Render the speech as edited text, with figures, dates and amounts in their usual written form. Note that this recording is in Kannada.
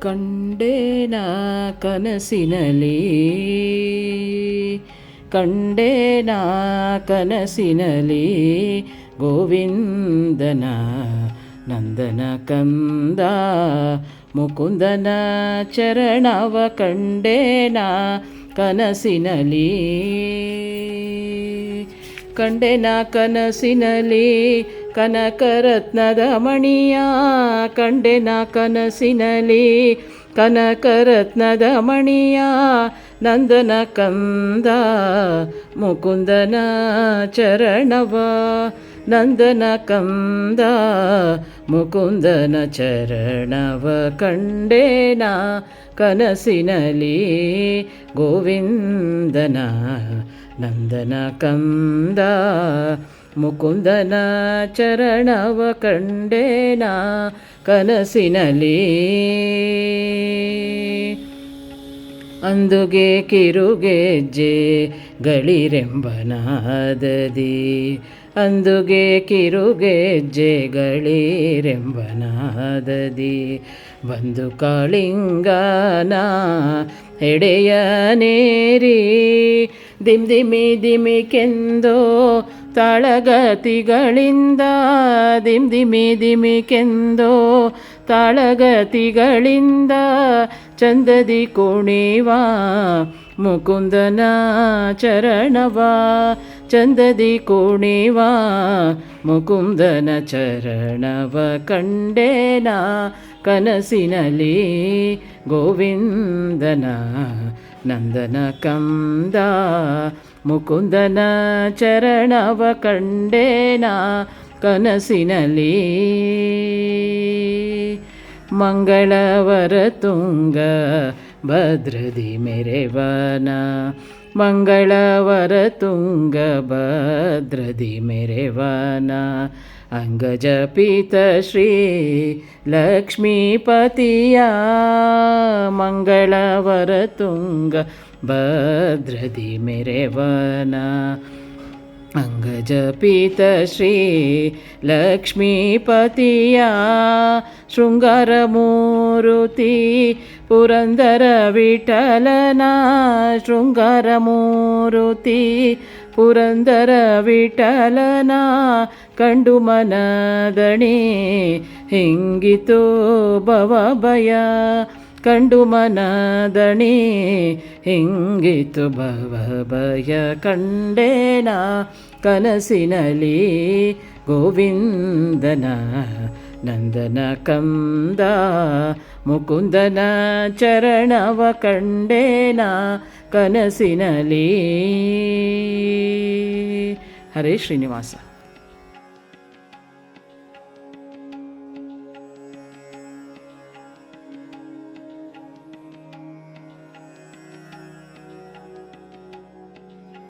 ಕಂಡೇನ ಕನಸಿನಲಿ ಕಂಡೇನ ಕನಸಿನಲಿ ಗೋವಿಂದನ ನಂದನ ಕಂದ ಮುಕುಂದನ ಚರಣವ ಕಂಡೇನ ಕನಸಿನಲಿ ಕಂಡೇನ ಕನಸಿನಲಿ ಕನಕರತ್ನದ ಮಣಿಯ ಕಂಡೆನ ಕನಸಿನಲಿ ಕನಕರತ್ನದ ಮಣಿಯ ನಂದನ ಕಂದ ಮುಕುಂದನ ಚರಣವ ನಂದನ ಕಂದ ಮುಕುಂದನ ಚರಣವ ಕಂಡೇನ ಕನಸಿನಲಿ ಗೋವಿಂದನ ನಂದನ ಕಂದ ಮುಕುಂದನ ಚರಣವ ಕಂಡೇನ ಕನಸಿನಲಿ ಅಂದುಗೆ ಕಿರುಗೆಜ್ಜೆ ಗಳಿರೆಂಬನಾದದಿ ಅಂದುಗೆ ಕಿರುಗೆಜ್ಜೆ ಗಳಿರೆಂಬನಾದದಿ ಬಂದು ಕಾಳಿಂಗನ ಎಡೆಯ ನೇರಿ ದಿಮ್ ದಿಮಿ ದಿಮಿಕೆಂದೋ ತಾಳಗತಿಗಳಿಂದ ದಿಮ್ ದಿಮಿ ದಿಮಿಕೆಂದೋ ತಾಳಗತಿಗಳಿಂದ ಚಂದದಿ ಕುಣಿವ ಮುಕುಂದನ ಚರಣವ ಚಂದದಿ ಕುಣಿವ ಮುಕುಂದನ ಚರಣವ ಕಂಡೇನ ಕನಸಿನಲಿ ಗೋವಿಂದನ ನಂದನ ಕಂದ ಮುಕುಂದನ ಚರಣವ ಕಂಡೇನ ಕನಸಿನಲಿ ಮಂಗಳವರ ತುಂಗ ಭದ್ರದಿ ಮೆರೆವನ ಮಂಗಳವರ ತುಂಗ ಭದ್ರದಿ ಮೆರೆವನ ಅಂಗಜಪಿತ ಶ್ರೀ ಲಕ್ಷ್ಮೀಪತಿಯ ಮಂಗಳವರ ತುಂಗ ಭದ್ರದಿ ಮೆರೆವನ ಅಂಗಜಪಿತ ಶ್ರೀ ಲಕ್ಷ್ಮೀಪತಿಯ ಶೃಂಗಾರ ಮೂರುತಿ ಪುರಂದರ ವಿಠಲನ ಶೃಂಗಾರ ಮೂರುತಿ ಪುರಂದರ ವಿಠಲನ ಕಂಡು ಮನದಣಿ ಹಿಂಗಿತು ಭವಭಯ ಕಂಡು ಮನದಣಿ ಹಿಂಗಿತು ಭವಭಯ ಕಂಡೇನ ಕನಸಿನಲಿ ಗೋವಿಂದನ ನಂದನ ಕಂದ ಮುಕುಂದನ ಚರಣವ ಕಂಡೇನ ಕನಸಿನಲಿ. ಹರೇ ಶ್ರೀನಿವಾಸ.